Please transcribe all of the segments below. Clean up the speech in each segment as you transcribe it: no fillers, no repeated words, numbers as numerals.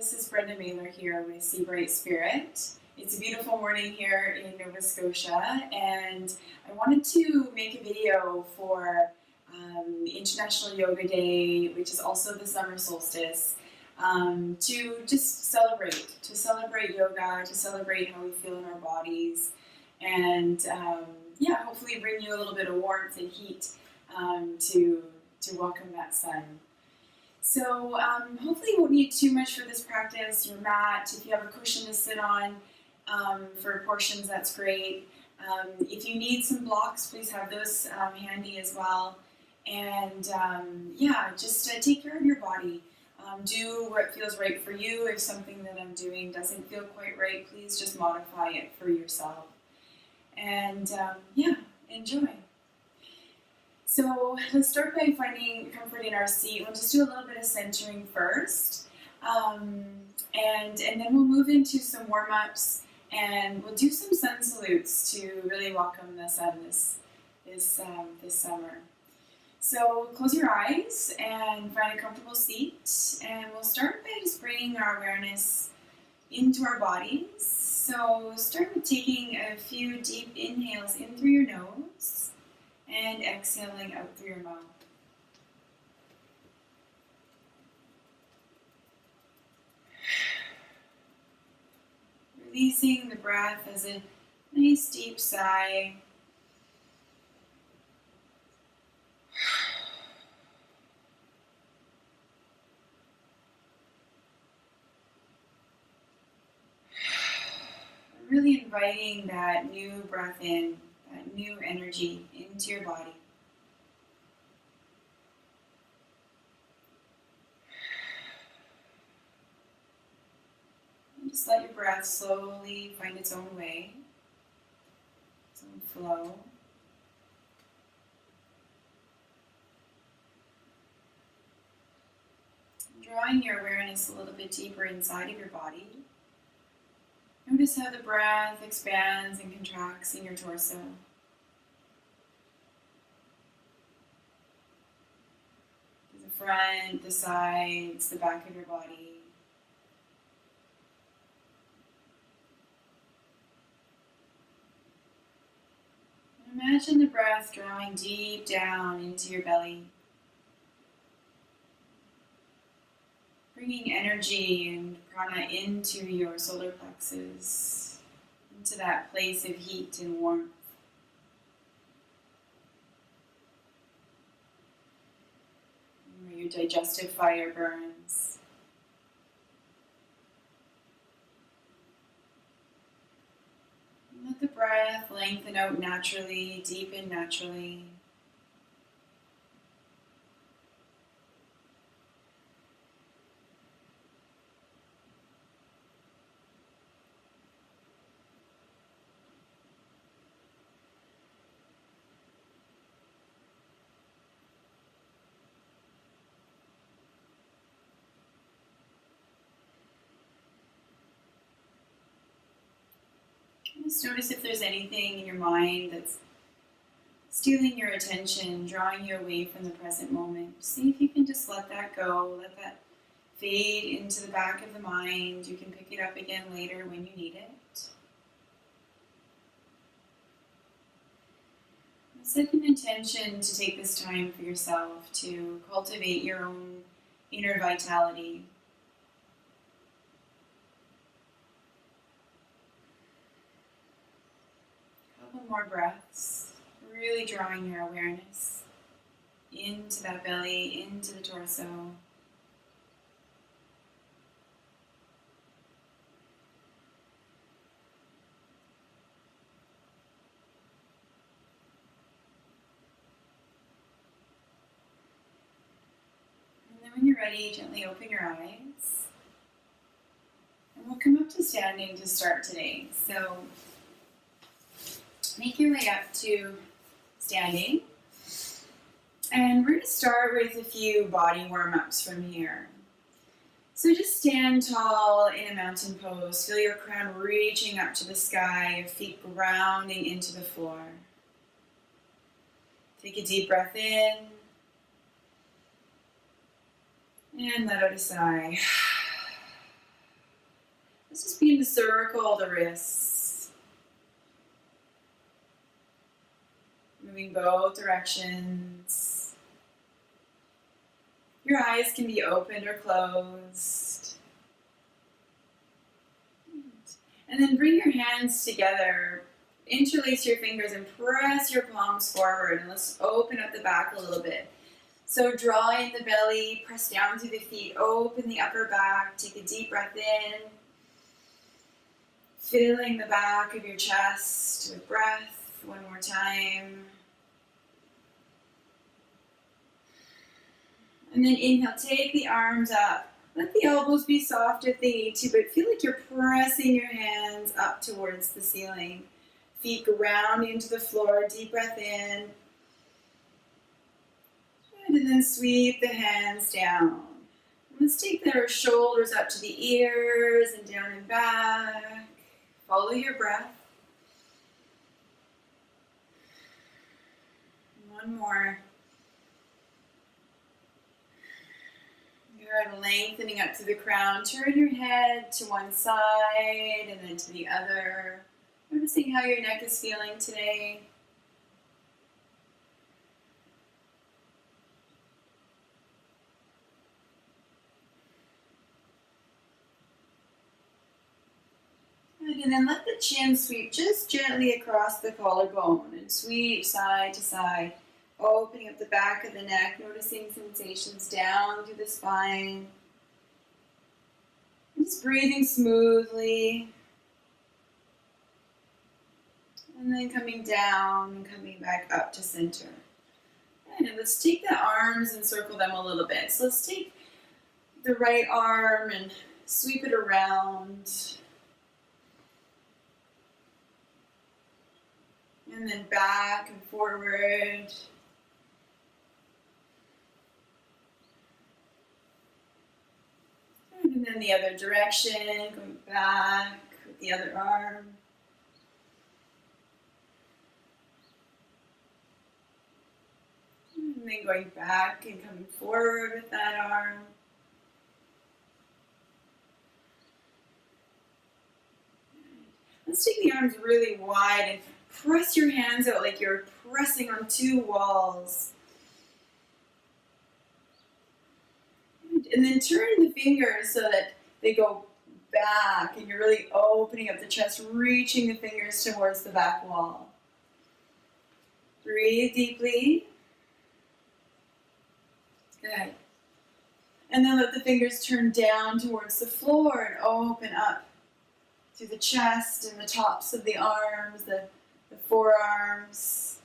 This is Brenda Mailer here with Sea Bright Spirit. It's a beautiful morning here in Nova Scotia, and I wanted to make a video for International Yoga Day, which is also the summer solstice, to just celebrate yoga, to celebrate how we feel in our bodies, and hopefully bring you a little bit of warmth and heat to welcome that sun. So hopefully you won't need too much for this practice. Your mat, if you have a cushion to sit on for portions, that's great. If you need some blocks, please have those handy as well. And just take care of your body. Do what feels right for you. If something that I'm doing doesn't feel quite right, please just modify it for yourself. And enjoy. So let's start by finding comfort in our seat. We'll just do a little bit of centering first. And then we'll move into some warm-ups, and we'll do some sun salutes to really welcome the sun this summer. So close your eyes and find a comfortable seat, and we'll start by just bringing our awareness into our bodies. So start with taking a few deep inhales in through your nose and exhaling out through your mouth. Releasing the breath as a nice deep sigh. Really inviting that new breath in, that new energy into your body. And just let your breath slowly find its own way, its own flow. And drawing your awareness a little bit deeper inside of your body. Notice how the breath expands and contracts in your torso. The front, the sides, the back of your body. And imagine the breath drawing deep down into your belly. Bringing energy and prana into your solar plexus, into that place of heat and warmth. Where your digestive fire burns. And let the breath lengthen out naturally, deepen naturally. Just notice if there's anything in your mind that's stealing your attention, drawing you away from the present moment. See if you can just let that go, let that fade into the back of the mind. You can pick it up again later when you need it. Set an intention to take this time for yourself to cultivate your own inner vitality. More breaths, really drawing your awareness into that belly, into the torso. And then when you're ready, gently open your eyes. And we'll come up to standing to start today. So make your way up to standing, and we're going to start with a few body warm-ups from here. So just stand tall in a mountain pose. Feel your crown reaching up to the sky, your feet grounding into the floor. Take a deep breath in, and let out a sigh. Let's just begin to circle the wrists. Moving both directions. Your eyes can be opened or closed. And then bring your hands together. Interlace your fingers and press your palms forward. And let's open up the back a little bit. So draw in the belly, press down through the feet, open the upper back, take a deep breath in. Filling the back of your chest with breath. One more time. And then inhale, take the arms up. Let the elbows be soft if they need to, but feel like you're pressing your hands up towards the ceiling. Feet ground into the floor, deep breath in. And then sweep the hands down. Let's take their shoulders up to the ears and down and back. Follow your breath. One more. Good, lengthening up to the crown. Turn your head to one side and then to the other. Noticing how your neck is feeling today. And then let the chin sweep just gently across the collarbone and sweep side to side, opening up the back of the neck, noticing sensations down through the spine. And just breathing smoothly. And then coming down and coming back up to center. And let's take the arms and circle them a little bit. So let's take the right arm and sweep it around. And then back and forward. And then the other direction, going back with the other arm. And then going back and coming forward with that arm. Let's take the arms really wide and press your hands out like you're pressing on two walls. And then turn the fingers so that they go back and you're really opening up the chest, reaching the fingers towards the back wall. Breathe deeply. Good. And then let the fingers turn down towards the floor and open up through the chest and the tops of the arms, the forearms.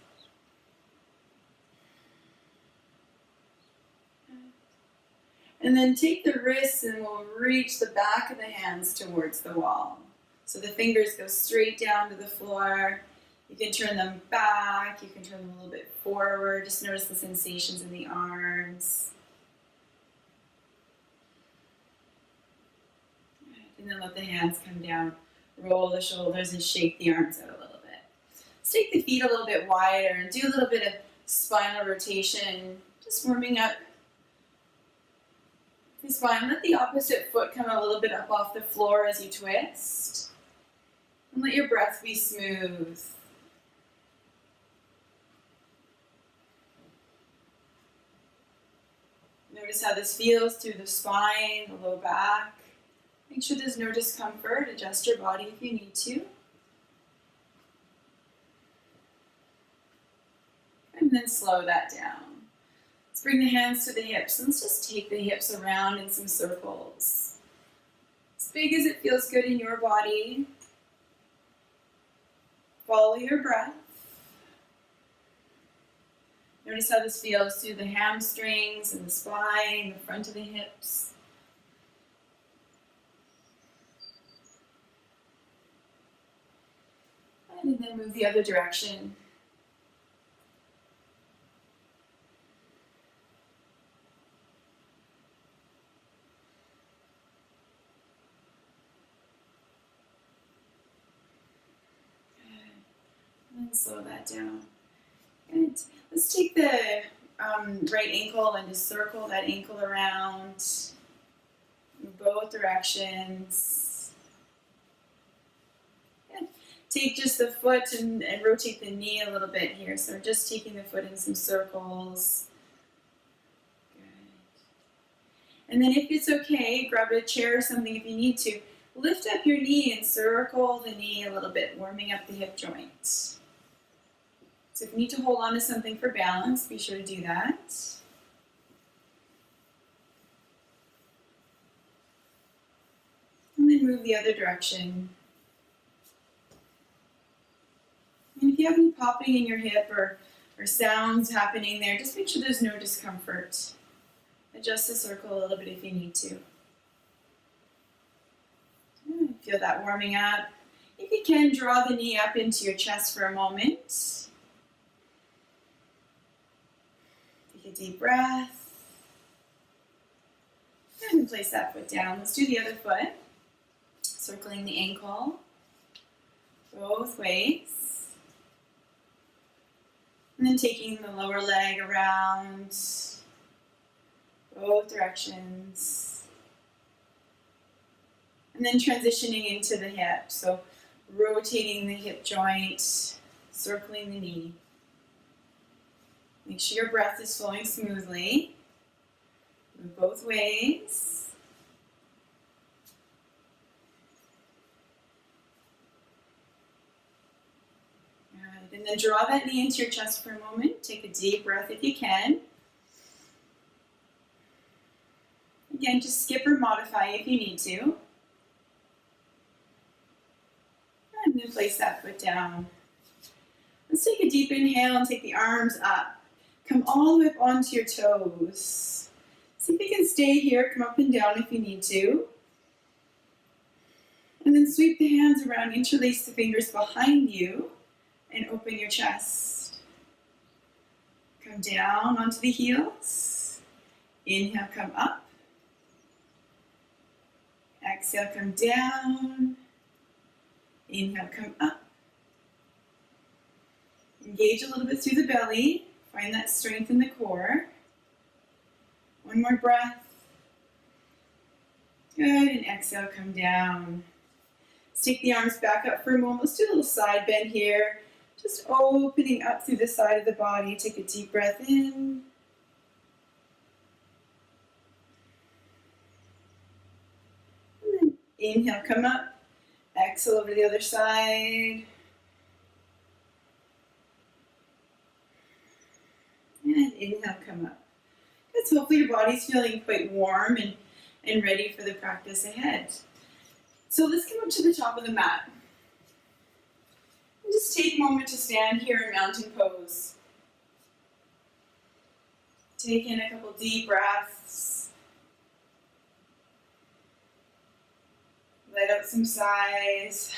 And then take the wrists and we'll reach the back of the hands towards the wall. So the fingers go straight down to the floor. You can turn them back, you can turn them a little bit forward. Just notice the sensations in the arms. And then let the hands come down. Roll the shoulders and shake the arms out a little bit. Let's take the feet a little bit wider and do a little bit of spinal rotation. Just warming up the spine. Let the opposite foot come a little bit up off the floor as you twist. And let your breath be smooth. Notice how this feels through the spine, the low back. Make sure there's no discomfort. Adjust your body if you need to. And then slow that down. Let's bring the hands to the hips. And let's just take the hips around in some circles. As big as it feels good in your body. Follow your breath. Notice how this feels through the hamstrings and the spine, the front of the hips. And then move the other direction. Good. And slow that down. Good. Let's take the right ankle and just circle that ankle around in both directions. take just the foot and rotate the knee a little bit here. So we're just taking the foot in some circles. Good. And then if it's okay, grab a chair or something if you need to. Lift up your knee and circle the knee a little bit, warming up the hip joint. So if you need to hold on to something for balance, be sure to do that. And then move the other direction. And if you have any popping in your hip or sounds happening there, just make sure there's no discomfort. Adjust the circle a little bit if you need to. Feel that warming up. If you can, draw the knee up into your chest for a moment. Take a deep breath. And place that foot down. Let's do the other foot. Circling the ankle. Both ways. And then taking the lower leg around. Both directions. And then transitioning into the hip. So rotating the hip joint, circling the knee. Make sure your breath is flowing smoothly. Move both ways. Good. And then draw that knee into your chest for a moment. Take a deep breath if you can. Again, just skip or modify if you need to. And then place that foot down. Let's take a deep inhale and take the arms up. Come all the way up onto your toes. See if you can stay here, come up and down if you need to. And then sweep the hands around, interlace the fingers behind you, and open your chest. Come down onto the heels. Inhale, come up. Exhale, come down. Inhale, come up. Engage a little bit through the belly. Find that strength in the core. One more breath. Good, and exhale, come down. Let's take the arms back up for a moment. Let's do a little side bend here. Just opening up through the side of the body. Take a deep breath in. And then inhale, come up. Exhale over the other side. And inhale, come up. Good, so hopefully your body's feeling quite warm and ready for the practice ahead. So let's come up to the top of the mat. And just take a moment to stand here in mountain pose. Take in a couple deep breaths. Let out some sighs.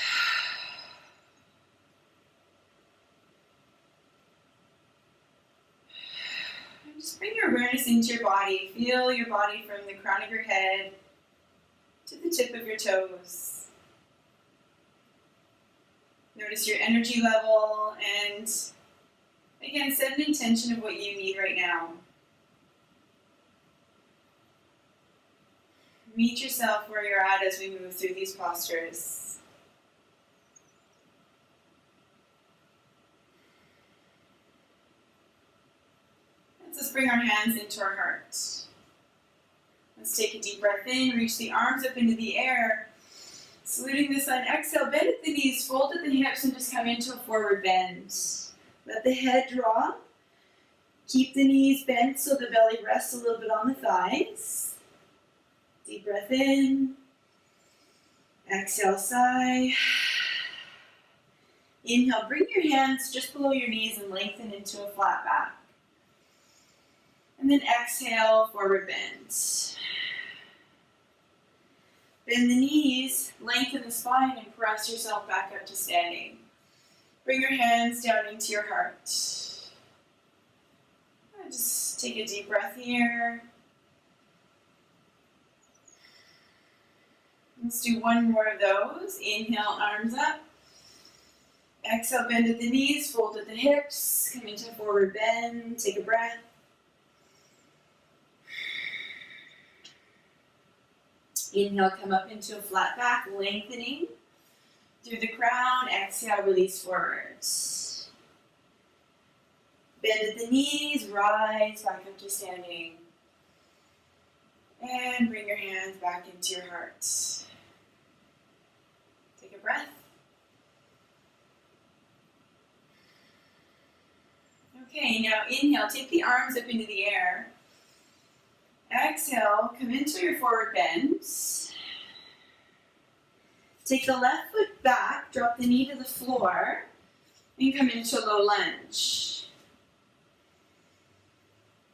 And just bring your awareness into your body. Feel your body from the crown of your head to the tip of your toes. Notice your energy level and, again, set an intention of what you need right now. Meet yourself where you're at as we move through these postures. Let's bring our hands into our heart. Let's take a deep breath in, reach the arms up into the air. Saluting the sun, exhale, bend at the knees, fold at the hips, and just come into a forward bend. Let the head drop. Keep the knees bent so the belly rests a little bit on the thighs. Deep breath in. Exhale, sigh. Inhale, bring your hands just below your knees and lengthen into a flat back. And then exhale, forward bend. Bend the knees, lengthen the spine, and press yourself back up to standing. Bring your hands down into your heart. Just take a deep breath here. Let's do one more of those. Inhale, arms up. Exhale, bend at the knees, fold at the hips. Come into a forward bend. Take a breath. Inhale, come up into a flat back, lengthening. Through the crown, exhale, release forward. Bend at the knees, rise back up to standing. And bring your hands back into your heart. Take a breath. Okay, now inhale, take the arms up into the air. Exhale, come into your forward bend. Take the left foot back, drop the knee to the floor, and come into low lunge.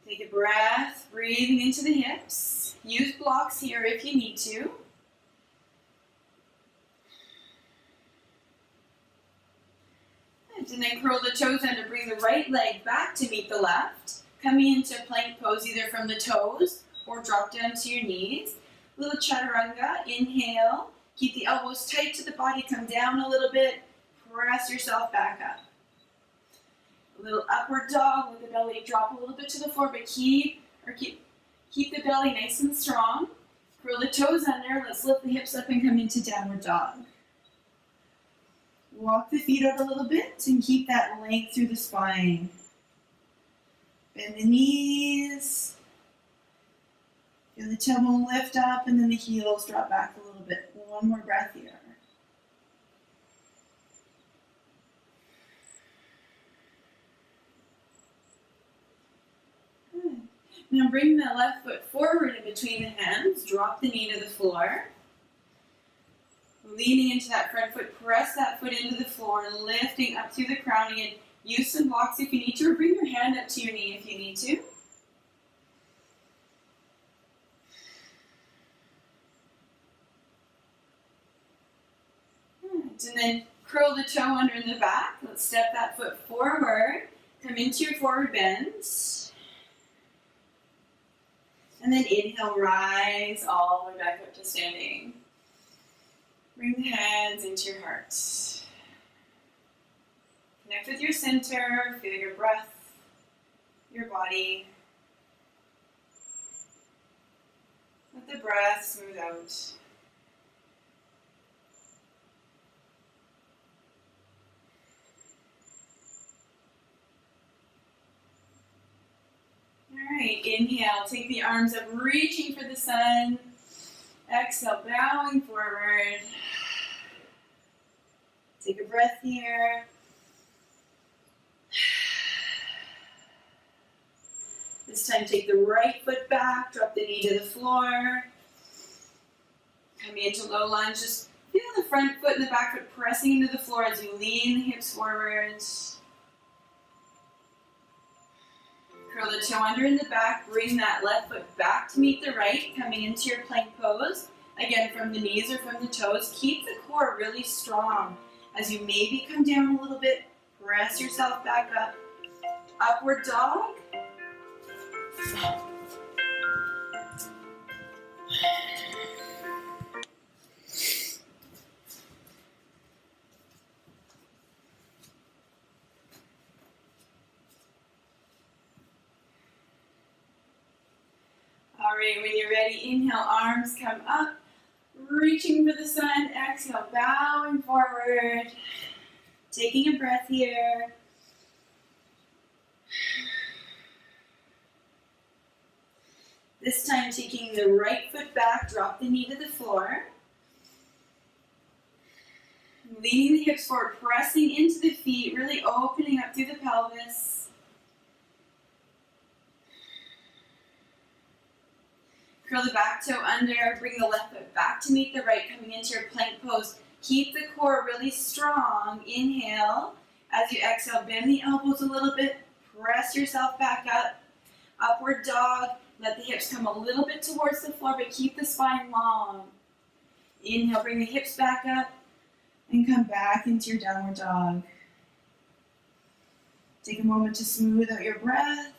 Take a breath, breathing into the hips. Use blocks here if you need to. And then curl the toes under, bring the right leg back to meet the left. Coming into plank pose either from the toes or drop down to your knees. Little chaturanga, inhale. Keep the elbows tight to the body, come down a little bit. Press yourself back up. A little upward dog, let the belly drop a little bit to the floor, but keep the belly nice and strong. Curl the toes under, let's lift the hips up and come into downward dog. Walk the feet out a little bit and keep that length through the spine. Bend the knees. Feel the tailbone lift up and then the heels drop back a little bit. One more breath here. Good. Now bring the left foot forward in between the hands. Drop the knee to the floor. Leaning into that front foot, press that foot into the floor, lifting up through the crown again. Use some blocks if you need to, or bring your hand up to your knee if you need to. And then curl the toe under in the back. Let's step that foot forward. Come into your forward bend. And then inhale, rise all the way back up to standing. Bring the hands into your heart. Connect with your center, feel your breath, your body. Let the breath smooth out. All right, inhale, take the arms up, reaching for the sun. Exhale, bowing forward. Take a breath here. This time take the right foot back, drop the knee to the floor. Coming into low lunge, just feel the front foot and the back foot pressing into the floor as you lean the hips forward. Curl the toe under in the back, bring that left foot back to meet the right, coming into your plank pose. Again, from the knees or from the toes, keep the core really strong. As you maybe come down a little bit, press yourself back up. Upward dog. All right, when you're ready, inhale, arms come up, reaching for the sun. Exhale, bowing forward. Taking a breath here. This time taking the right foot back, drop the knee to the floor. Leaning the hips forward, pressing into the feet, really opening up through the pelvis. Curl the back toe under, bring the left foot back to meet the right, coming into your plank pose. Keep the core really strong. Inhale. As you exhale, bend the elbows a little bit, press yourself back up. Upward dog. Let the hips come a little bit towards the floor, but keep the spine long. Inhale, bring the hips back up and come back into your downward dog. Take a moment to smooth out your breath.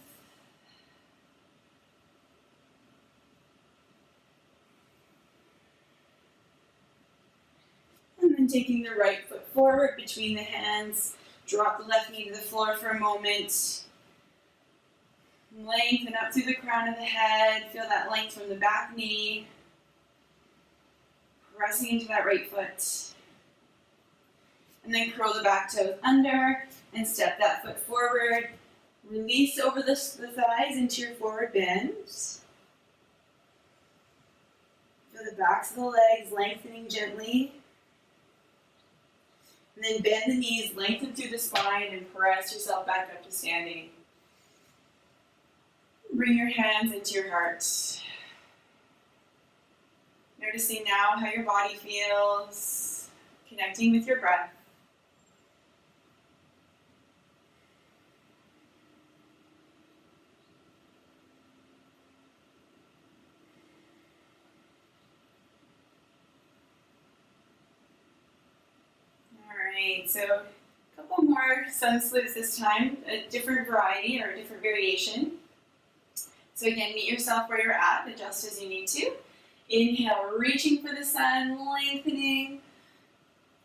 And then taking the right foot forward between the hands, drop the left knee to the floor for a moment. Lengthen up through the crown of the head. Feel that length from the back knee. Pressing into that right foot. And then curl the back toes under and step that foot forward. Release over the thighs into your forward bend. Feel the backs of the legs lengthening gently. And then bend the knees, lengthen through the spine, and press yourself back up to standing. Bring your hands into your heart. Noticing now how your body feels, connecting with your breath. Alright, so a couple more sun salutes this time, a different variety or a different variation. So again, meet yourself where you're at, adjust as you need to. Inhale, reaching for the sun, lengthening.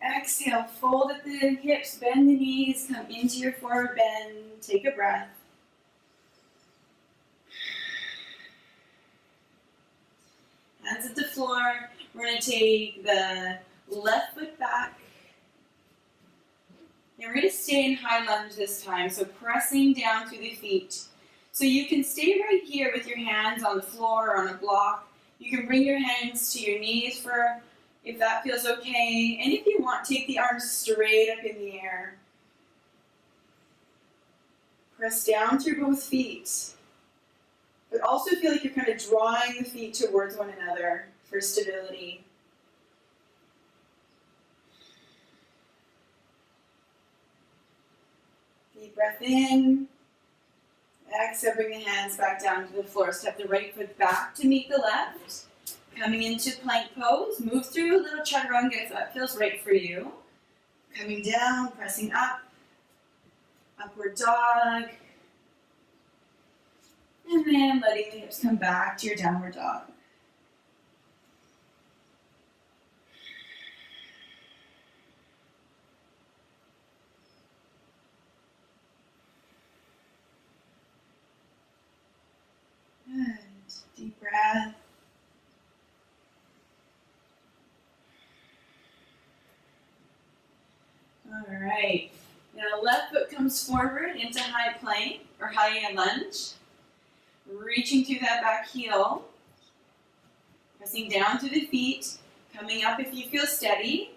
Exhale, fold at the hips, bend the knees, come into your forward bend, take a breath. Hands at the floor. We're going to take the left foot back. And we're going to stay in high lunge this time, so pressing down through the feet. So you can stay right here with your hands on the floor or on a block. You can bring your hands to your knees for if that feels okay. And if you want, take the arms straight up in the air. Press down through both feet. But also feel like you're kind of drawing the feet towards one another for stability. Deep breath in. Exhale, bring the hands back down to the floor. Step the right foot back to meet the left. Coming into plank pose. Move through a little chaturanga if that feels right for you. Coming down, pressing up. Upward dog. And then letting the hips come back to your downward dog. Good. Deep breath. All right. Now left foot comes forward into high plank or high lunge. Reaching through that back heel. Pressing down through the feet. Coming up if you feel steady.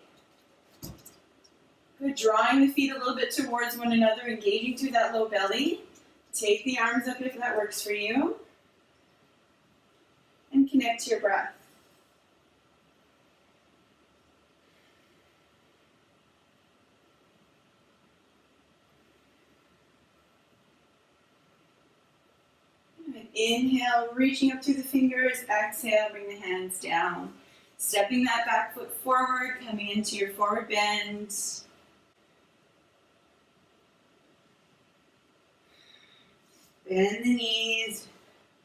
Good. Drawing the feet a little bit towards one another, engaging through that low belly. Take the arms up if that works for you. And connect to your breath. Good. Inhale, reaching up through the fingers. Exhale, bring the hands down. Stepping that back foot forward, coming into your forward bend. Bend the knees.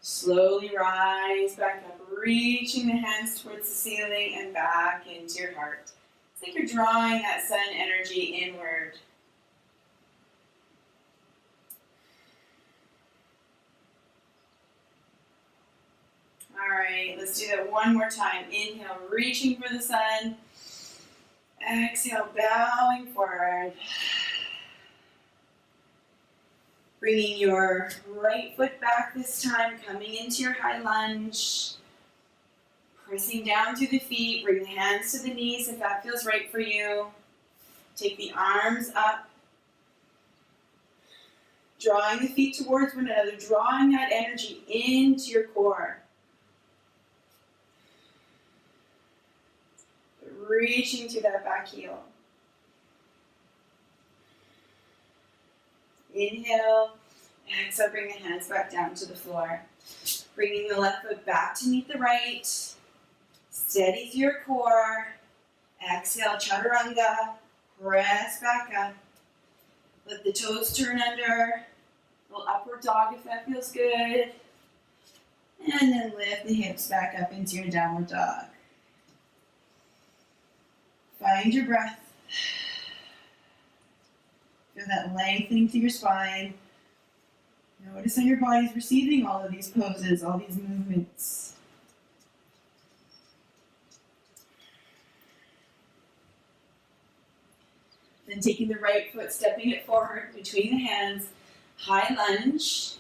Slowly rise back up, reaching the hands towards the ceiling and back into your heart. It's like you're drawing that sun energy inward. All right, let's do that one more time. Inhale, reaching for the sun. Exhale, bowing forward. Bringing your right foot back this time, coming into your high lunge. Pressing down through the feet, bring the hands to the knees if that feels right for you. Take the arms up. Drawing the feet towards one another, drawing that energy into your core. Reaching to that back heel. Inhale, exhale, bring the hands back down to the floor. Bringing the left foot back to meet the right. Steady through your core. Exhale, chaturanga. Press back up. Let the toes turn under. A little upward dog if that feels good. And then lift the hips back up into your downward dog. Find your breath. Feel that lengthening through your spine. Notice how your body's receiving all of these poses, all these movements. Then taking the right foot, stepping it forward between the hands, high lunge.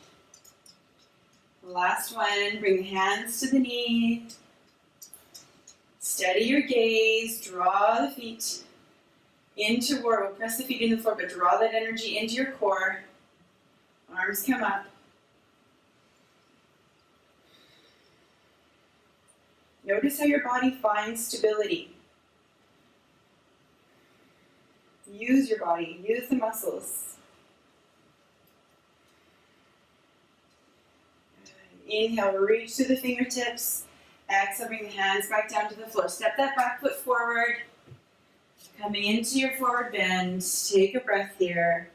Last one, bring the hands to the knee. Steady your gaze, draw the feet into warrior. Press the feet in the floor, but draw that energy into your core. Arms come up. Notice how your body finds stability. Use your body, use the muscles. Inhale, reach to the fingertips. Exhale, bring the hands back down to the floor. Step that back foot forward. Coming into your forward bend. Take a breath here.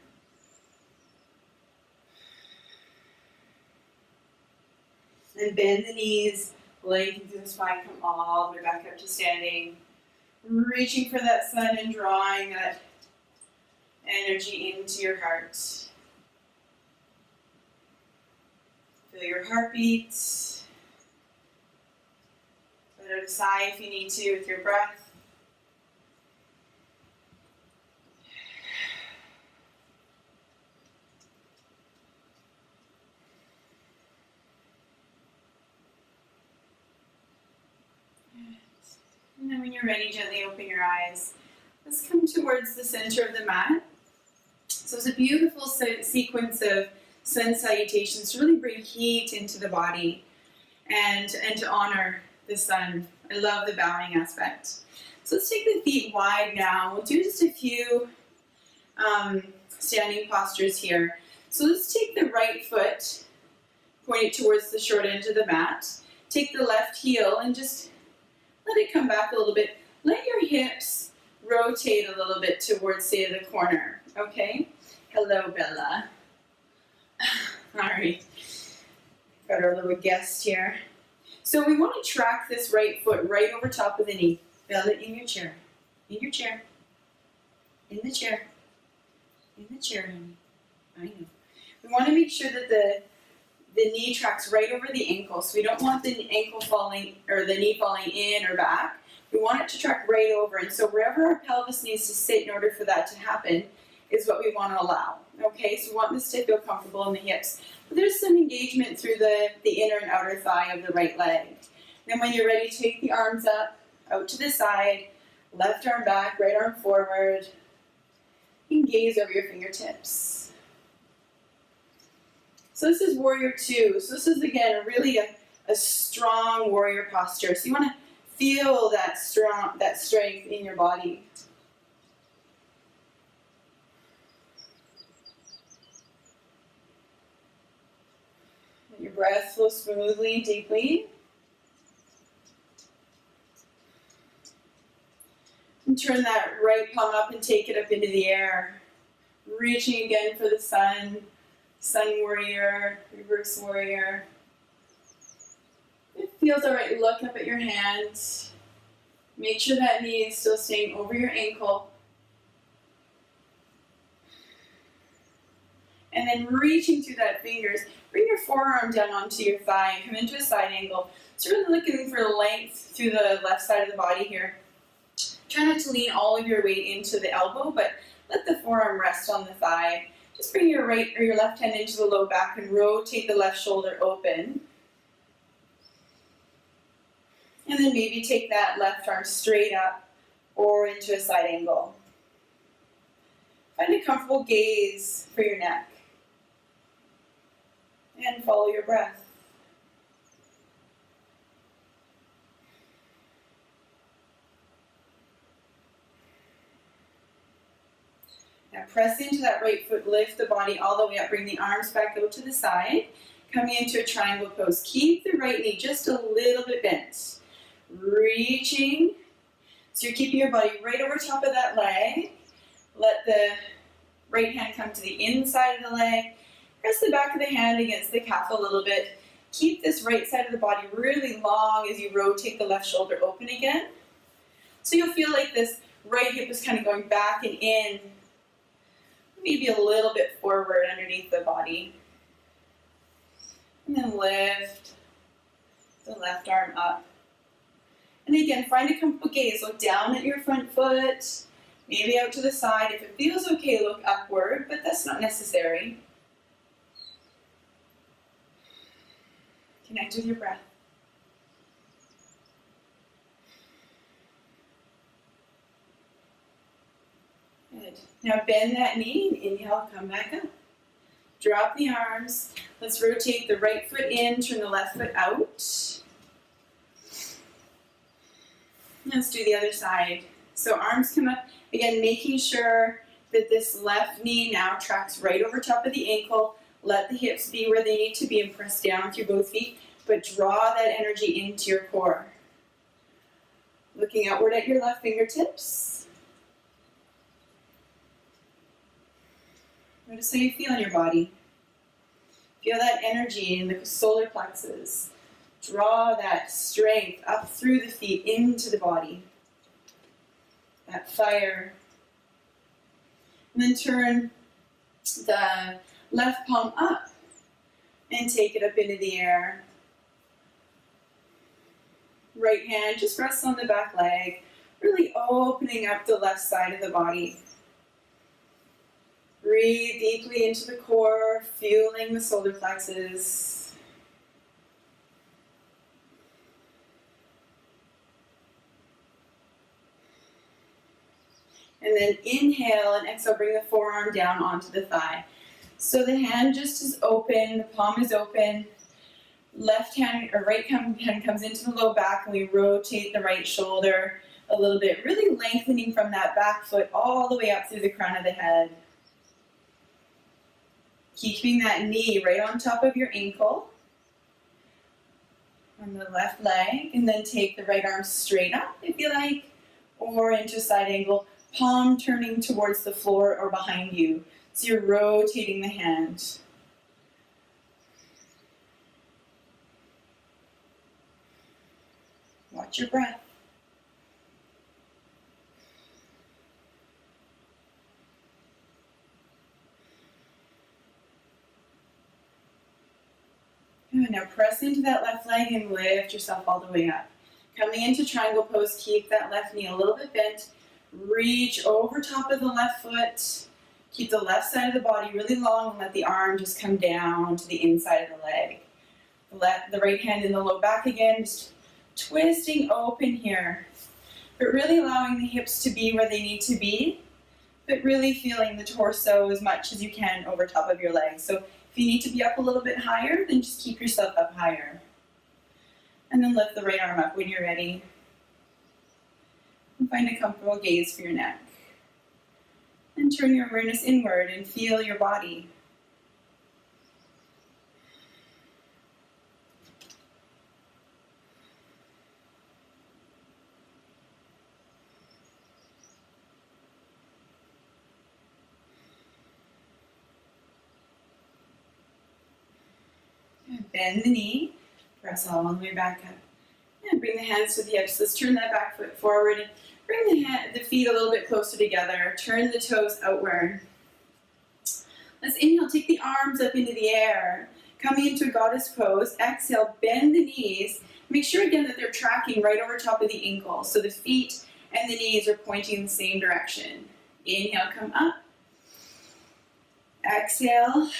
And bend the knees. Lengthen through the spine. Come all the way back up to standing. Reaching for that sun and drawing that energy into your heart. Feel your heartbeat. Let out a sigh if you need to with your breath. And then when you're ready, gently open your eyes. Let's come towards the center of the mat. So it's a beautiful sequence of sun salutations to really bring heat into the body and to honor the sun. I love the bowing aspect. So let's take the feet wide now. We'll do just a few standing postures here. So let's take the right foot, point it towards the short edge of the mat. Take the left heel and just let it come back a little bit. Let your hips rotate a little bit towards, say, the corner. Okay? Hello, Bella. All right. Got our little guest here. So we want to track this right foot right over top of the knee. Bella, in your chair. In your chair. In the chair. In the chair, honey. I know. We want to make sure that the knee tracks right over the ankle. So we don't want the ankle falling, or the knee falling in or back. We want it to track right over. And so wherever our pelvis needs to sit in order for that to happen is what we want to allow. Okay, so we want this to feel comfortable in the hips. But there's some engagement through the inner and outer thigh of the right leg. Then when you're ready, take the arms up, out to the side, left arm back, right arm forward, and gaze over your fingertips. So this is warrior two. So this is, again, really a strong warrior posture. So you want to feel that strength in your body. Let your breath flow smoothly and deeply. And turn that right palm up and take it up into the air. Reaching again for the sun. Sun warrior, reverse warrior. It feels alright, look up at your hands. Make sure that knee is still staying over your ankle. And then reaching through that fingers, bring your forearm down onto your thigh and come into a side angle. So really looking for length through the left side of the body here. Try not to lean all of your weight into the elbow, but let the forearm rest on the thigh. Just bring your right or your left hand into the low back and rotate the left shoulder open. And then maybe take that left arm straight up or into a side angle. Find a comfortable gaze for your neck. And follow your breath. Now press into that right foot, lift the body all the way up, bring the arms back out to the side, coming into a triangle pose. Keep the right knee just a little bit bent. Reaching, so you're keeping your body right over top of that leg. Let the right hand come to the inside of the leg. Press the back of the hand against the calf a little bit. Keep this right side of the body really long as you rotate the left shoulder open again. So you'll feel like this right hip is kind of going back and in, maybe a little bit forward underneath the body. And then lift the left arm up. And again, find a comfortable gaze. Look down at your front foot. Maybe out to the side. If it feels okay, look upward, but that's not necessary. Connect with your breath. Good. Now bend that knee, inhale, come back up. Drop the arms. Let's rotate the right foot in, turn the left foot out. Let's do the other side. So arms come up, again, making sure that this left knee now tracks right over top of the ankle. Let the hips be where they need to be and press down through both feet, but draw that energy into your core. Looking outward at your left fingertips. Notice how you feel in your body. Feel that energy in the solar plexus. Draw that strength up through the feet into the body. That fire. And then turn the left palm up and take it up into the air. Right hand just rests on the back leg, really opening up the left side of the body. Breathe deeply into the core, fueling the solar plexus. And then inhale and exhale, bring the forearm down onto the thigh. So the hand just is open, the palm is open. Left hand or right hand comes into the low back, and we rotate the right shoulder a little bit, really lengthening from that back foot all the way up through the crown of the head. Keeping that knee right on top of your ankle on the left leg, and then take the right arm straight up if you like, or into a side angle, palm turning towards the floor or behind you. So you're rotating the hand. Watch your breath. Good. Now press into that left leg and lift yourself all the way up. Coming into triangle pose, keep that left knee a little bit bent. Reach over top of the left foot. Keep the left side of the body really long and let the arm just come down to the inside of the leg. Let the right hand in the low back again, just twisting open here. But really allowing the hips to be where they need to be, but really feeling the torso as much as you can over top of your legs. So if you need to be up a little bit higher, then just keep yourself up higher. And then lift the right arm up when you're ready. And find a comfortable gaze for your neck. And turn your awareness inward and feel your body. And bend the knee, press all the way back up. And bring the hands to the hips. Let's turn that back foot forward and bring the feet a little bit closer together. Turn the toes outward. Let's inhale, take the arms up into the air. Coming into a goddess pose. Exhale, bend the knees. Make sure again that they're tracking right over top of the ankles. So the feet and the knees are pointing in the same direction. Inhale, come up. Exhale,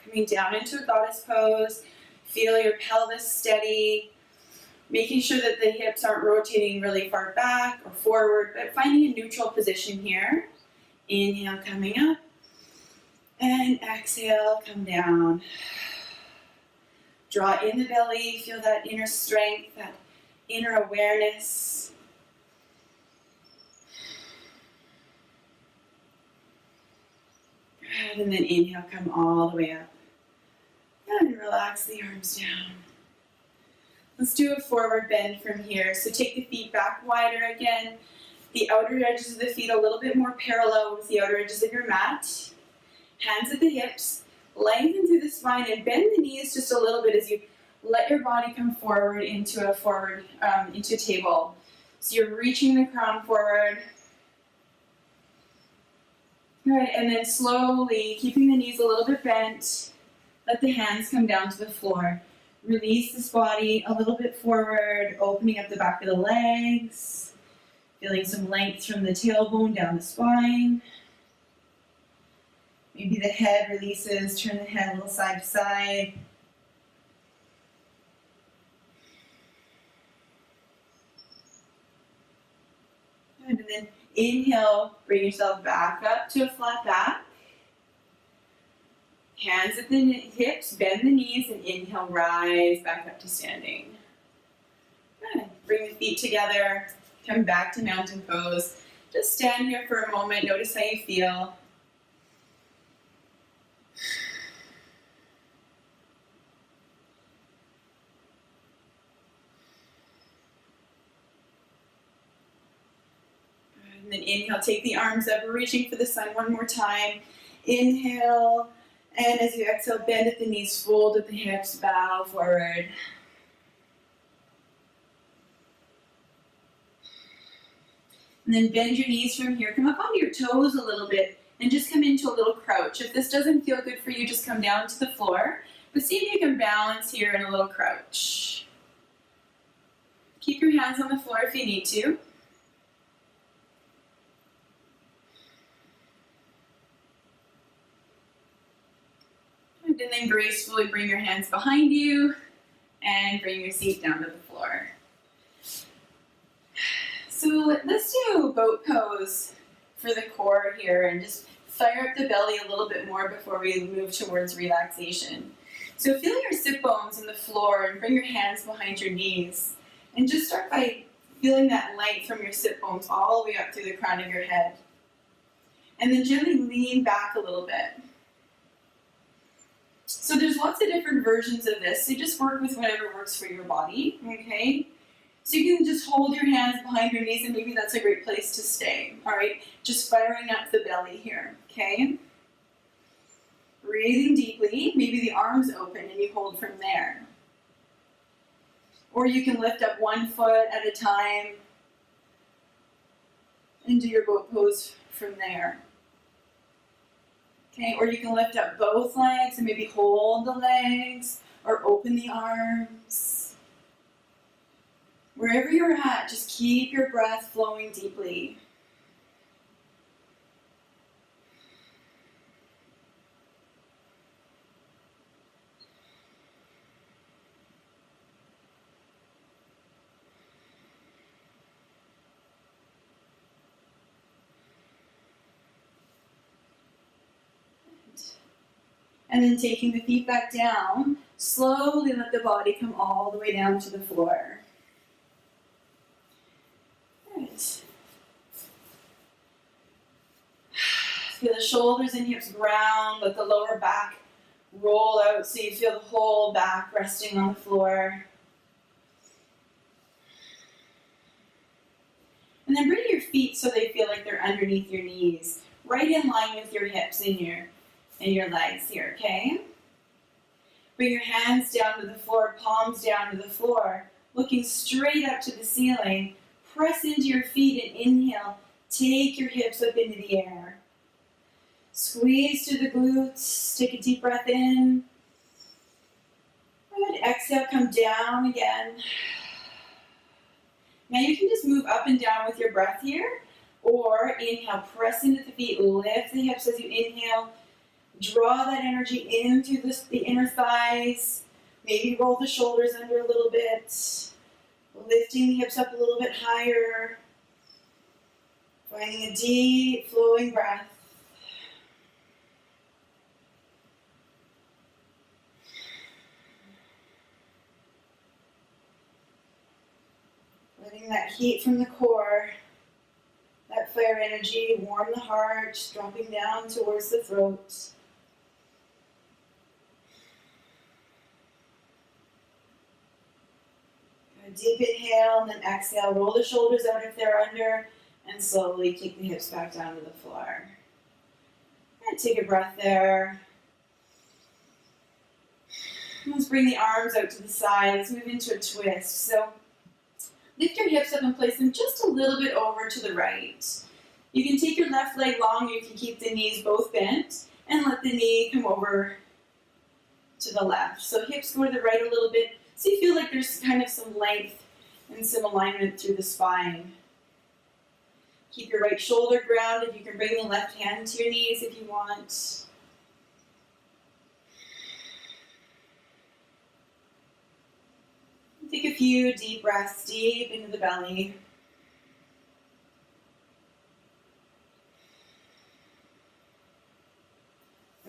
coming down into a goddess pose. Feel your pelvis steady. Making sure that the hips aren't rotating really far back or forward, but finding a neutral position here. Inhale, coming up. And exhale, come down. Draw in the belly, feel that inner strength, that inner awareness. Good, and then inhale, come all the way up. And relax the arms down. Let's do a forward bend from here. So take the feet back wider again. The outer edges of the feet a little bit more parallel with the outer edges of your mat. Hands at the hips. Lengthen through the spine and bend the knees just a little bit as you let your body come forward into a table. So you're reaching the crown forward. All right, and then slowly, keeping the knees a little bit bent, let the hands come down to the floor. Release this body a little bit forward, opening up the back of the legs. Feeling some length from the tailbone down the spine. Maybe the head releases, turn the head a little side to side. Good, and then inhale, bring yourself back up to a flat back. Hands at the hips, bend the knees, and inhale, rise back up to standing. Good. Bring the feet together, come back to mountain pose. Just stand here for a moment, notice how you feel. And then inhale, take the arms up, reaching for the sun one more time. Inhale, and as you exhale, bend at the knees, fold at the hips, bow forward. And then bend your knees from here. Come up onto your toes a little bit and just come into a little crouch. If this doesn't feel good for you, just come down to the floor. But see if you can balance here in a little crouch. Keep your hands on the floor if you need to. And then gracefully bring your hands behind you and bring your seat down to the floor. So let's do a boat pose for the core here and just fire up the belly a little bit more before we move towards relaxation. So feel your sit bones in the floor and bring your hands behind your knees. And just start by feeling that light from your sit bones all the way up through the crown of your head. And then gently lean back a little bit. So there's lots of different versions of this, so just work with whatever works for your body, okay? So you can just hold your hands behind your knees and maybe that's a great place to stay, all right? Just firing up the belly here, okay? Breathing deeply, maybe the arms open and you hold from there. Or you can lift up one foot at a time and do your boat pose from there. Okay, or you can lift up both legs and maybe hold the legs or open the arms. Wherever you're at, just keep your breath flowing deeply. And then taking the feet back down, slowly let the body come all the way down to the floor. Good. Feel the shoulders and hips ground, let the lower back roll out so you feel the whole back resting on the floor. And then bring your feet so they feel like they're underneath your knees, right in line with your hips and your legs here, okay? Bring your hands down to the floor, palms down to the floor, looking straight up to the ceiling. Press into your feet and inhale. Take your hips up into the air. Squeeze through the glutes. Take a deep breath in. Good. Exhale, come down again. Now you can just move up and down with your breath here, or inhale, press into the feet, lift the hips as you inhale. Draw that energy in through the inner thighs. Maybe roll the shoulders under a little bit. Lifting the hips up a little bit higher. Finding a deep flowing breath. Letting that heat from the core, that fire energy, warm the heart, dropping down towards the throat. A deep inhale and then exhale. Roll the shoulders out if they're under and slowly kick the hips back down to the floor. And take a breath there. Let's bring the arms out to the side. Let's move into a twist. So lift your hips up and place them just a little bit over to the right. You can take your left leg long. You can keep the knees both bent and let the knee come over to the left. So hips go to the right a little bit. So you feel like there's kind of some length and some alignment through the spine. Keep your right shoulder grounded. You can bring the left hand to your knees if you want. Take a few deep breaths deep into the belly.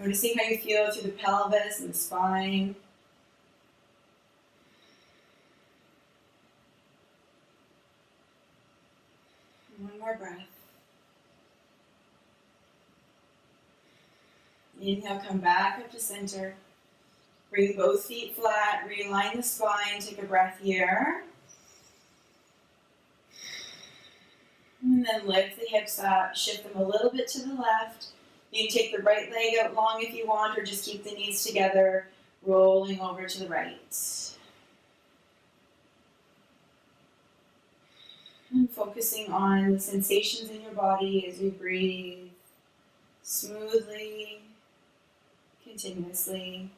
Noticing how you feel through the pelvis and the spine. One more breath. Inhale, come back up to center. Bring both feet flat, realign the spine, take a breath here. And then lift the hips up, shift them a little bit to the left. You can take the right leg out long if you want, or just keep the knees together, rolling over to the right. And focusing on the sensations in your body as you breathe smoothly, continuously.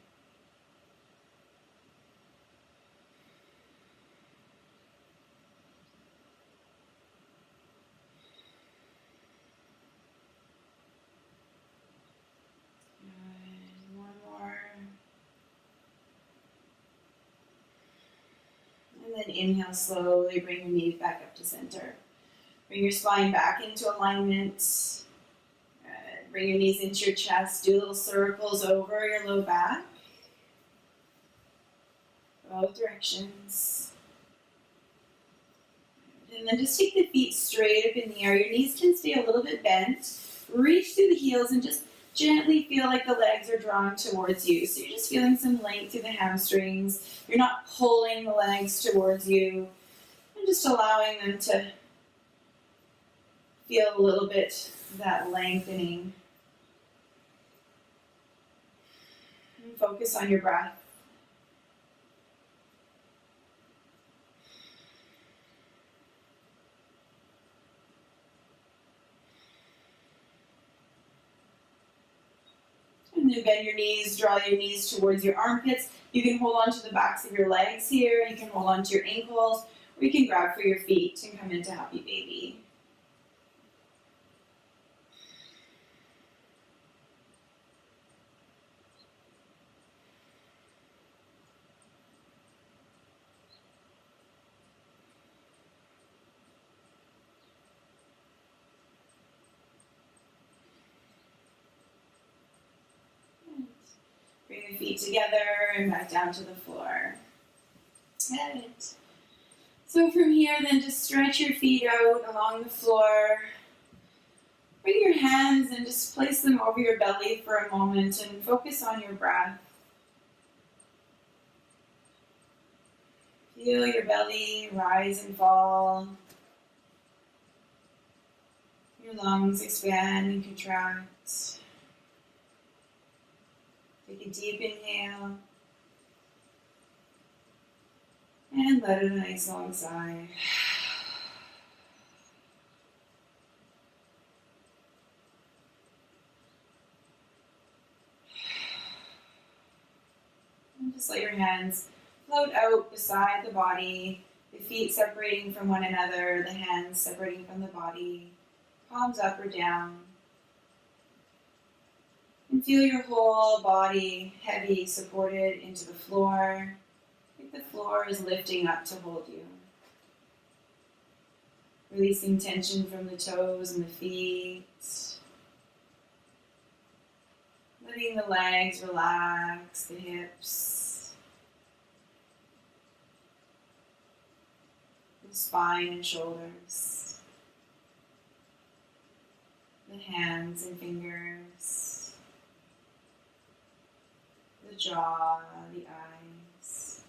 And then inhale slowly, bring your knees back up to center. Bring your spine back into alignment. Bring your knees into your chest. Do little circles over your low back. Both directions. And then just take the feet straight up in the air. Your knees can stay a little bit bent. Reach through the heels and just gently feel like the legs are drawn towards you. So you're just feeling some length through the hamstrings. You're not pulling the legs towards you. And just allowing them to feel a little bit of that lengthening. And focus on your breath. And then bend your knees, draw your knees towards your armpits. You can hold on to the backs of your legs here. You can hold on to your ankles, or you can grab for your feet and come into happy baby. Bring the feet together and back down to the floor. Good. So from here, then just stretch your feet out along the floor. Bring your hands and just place them over your belly for a moment and focus on your breath. Feel your belly rise and fall. Your lungs expand and contract. Take a deep inhale. And let it a nice long sigh. And just let your hands float out beside the body, the feet separating from one another, the hands separating from the body, palms up or down. And feel your whole body heavy, supported into the floor. The floor is lifting up to hold you. Releasing tension from the toes and the feet. Letting the legs relax, the hips, the spine and shoulders, the hands and fingers, the jaw, the eyes.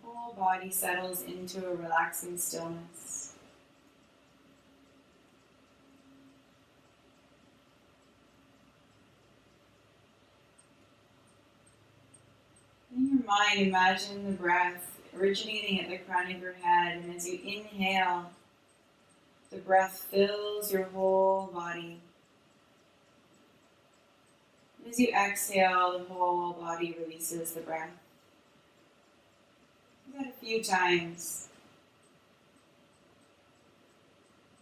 The whole body settles into a relaxing stillness. In your mind, imagine the breath originating at the crown of your head, and as you inhale, the breath fills your whole body. And as you exhale, the whole body releases the breath. Do that a few times.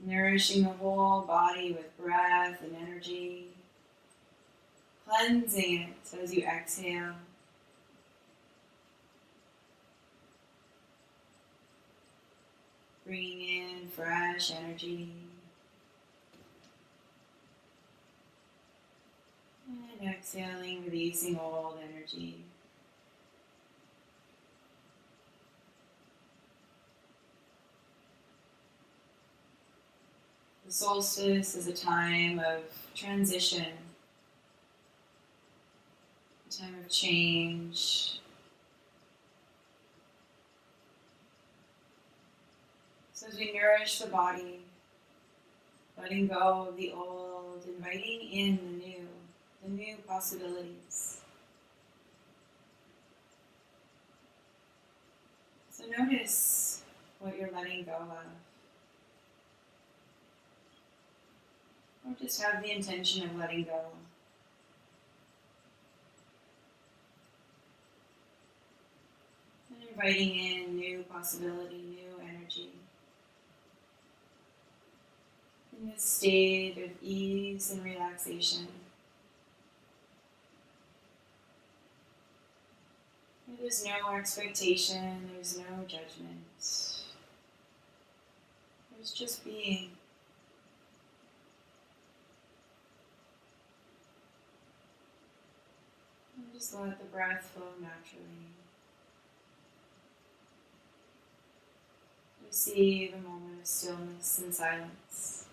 Nourishing the whole body with breath and energy. Cleansing it as you exhale. Bringing in fresh energy. And exhaling, releasing old energy. The solstice is a time of transition, a time of change. So as we nourish the body, letting go of the old, inviting in the new possibilities. So notice what you're letting go of. Or just have the intention of letting go. And inviting in new possibility, new energy. In this state of ease and relaxation. Where there's no expectation, there's no judgment. There's just being. And just let the breath flow naturally. Receive a moment of stillness and silence.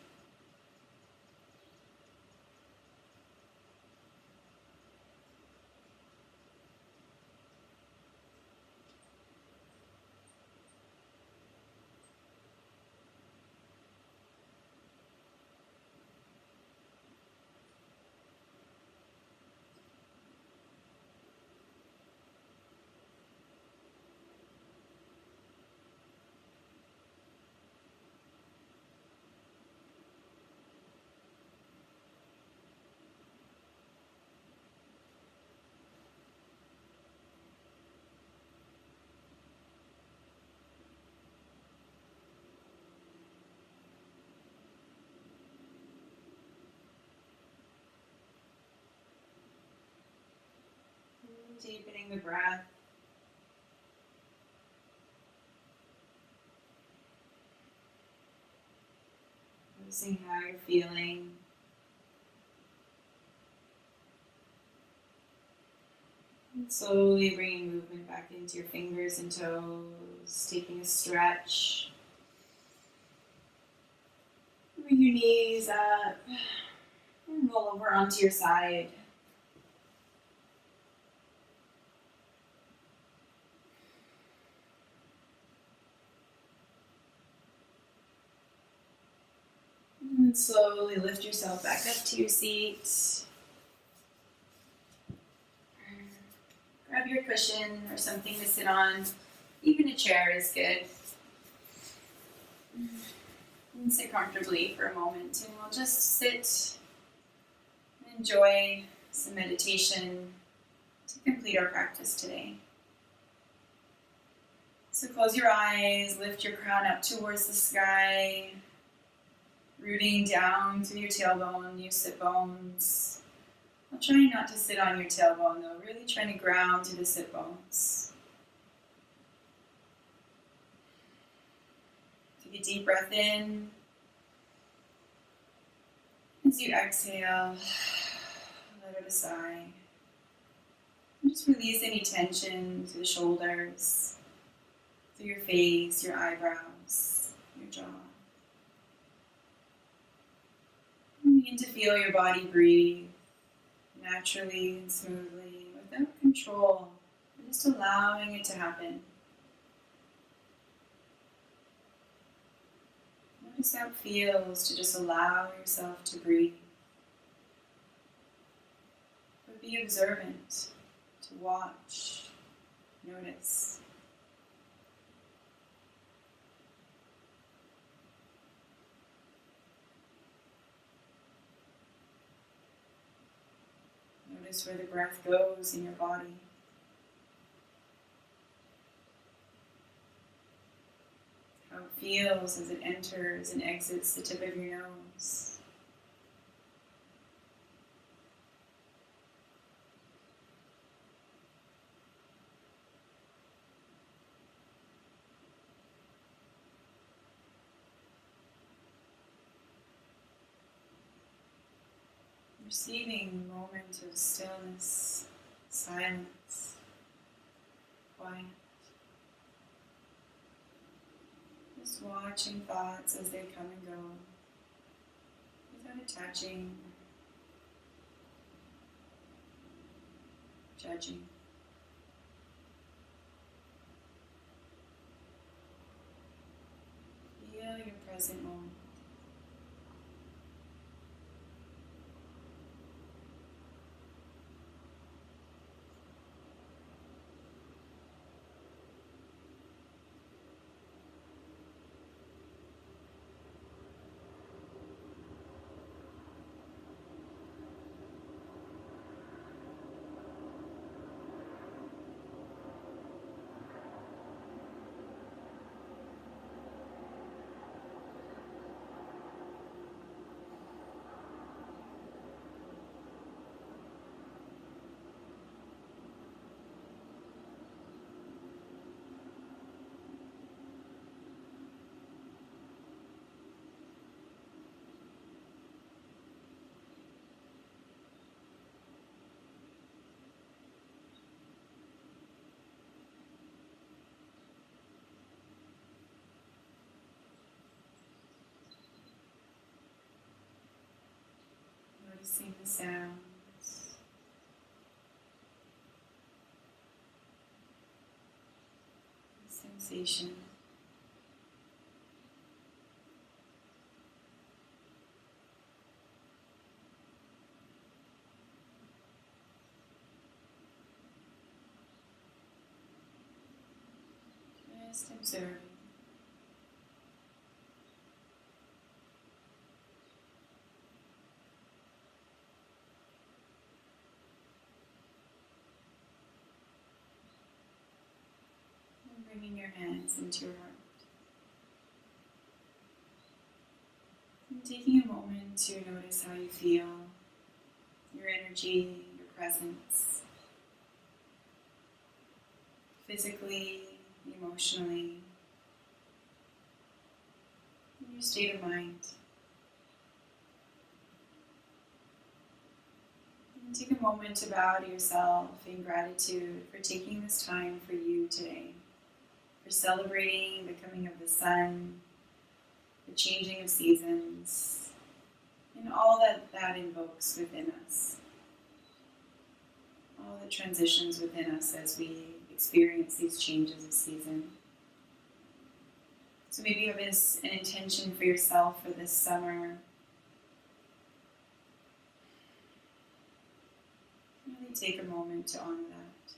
Deepening the breath. Noticing how you're feeling. And slowly bringing movement back into your fingers and toes. Taking a stretch. Bring your knees up. And roll over onto your side. And slowly lift yourself back up to your seat. Grab your cushion or something to sit on. Even a chair is good. And sit comfortably for a moment, and we'll just sit and enjoy some meditation to complete our practice today. So close your eyes, lift your crown up towards the sky, rooting down through your tailbone, your sit bones. I'll try not to sit on your tailbone though, really trying to ground through the sit bones. Take a deep breath in. As you exhale, let out a sigh. And just release any tension through the shoulders, through your face, your eyebrows, your jaw. And begin to feel your body breathe naturally and smoothly, without control, but just allowing it to happen. Notice how it feels to just allow yourself to breathe. But be observant, to watch, notice. Notice where the breath goes in your body. how it feels as it enters and exits the tip of your nose. Receiving a moment of stillness, silence, quiet. Just watching thoughts as they come and go, without attaching, judging. Feel your present moment. Noticing the sounds, the sensation. Just observing. And bringing your hands into your heart. And taking a moment to notice how you feel, your energy, your presence, physically, emotionally, and your state of mind. And take a moment to bow to yourself in gratitude for taking this time for you today, for celebrating the coming of the sun, the changing of seasons, and all that that invokes within us. All the transitions within us as we experience these changes of season. So maybe you have an intention for yourself for this summer. Really take a moment to honor that.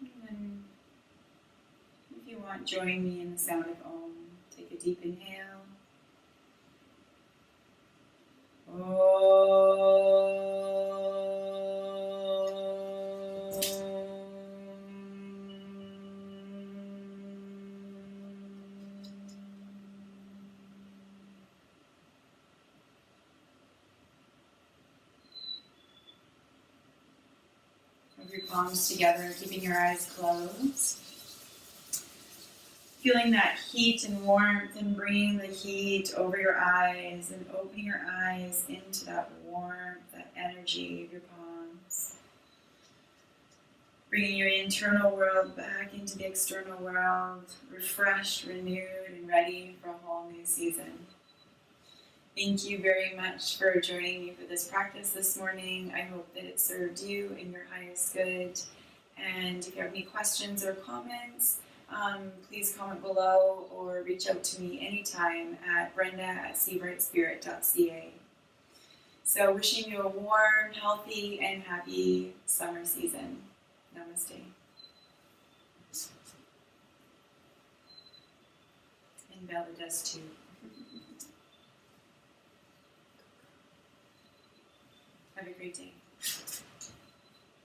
And then, if you want, join me in the sound of Om. Take a deep inhale. Move your palms together, keeping your eyes closed. Feeling that heat and warmth and bringing the heat over your eyes and opening your eyes into that warmth, that energy of your palms. Bringing your internal world back into the external world, refreshed, renewed, and ready for a whole new season. Thank you very much for joining me for this practice this morning. I hope that it served you in your highest good. And if you have any questions or comments, please comment below or reach out to me anytime at brenda@seabrightspirit.ca. So wishing you a warm, healthy, and happy summer season. Namaste. And Bella does too. Have a great day.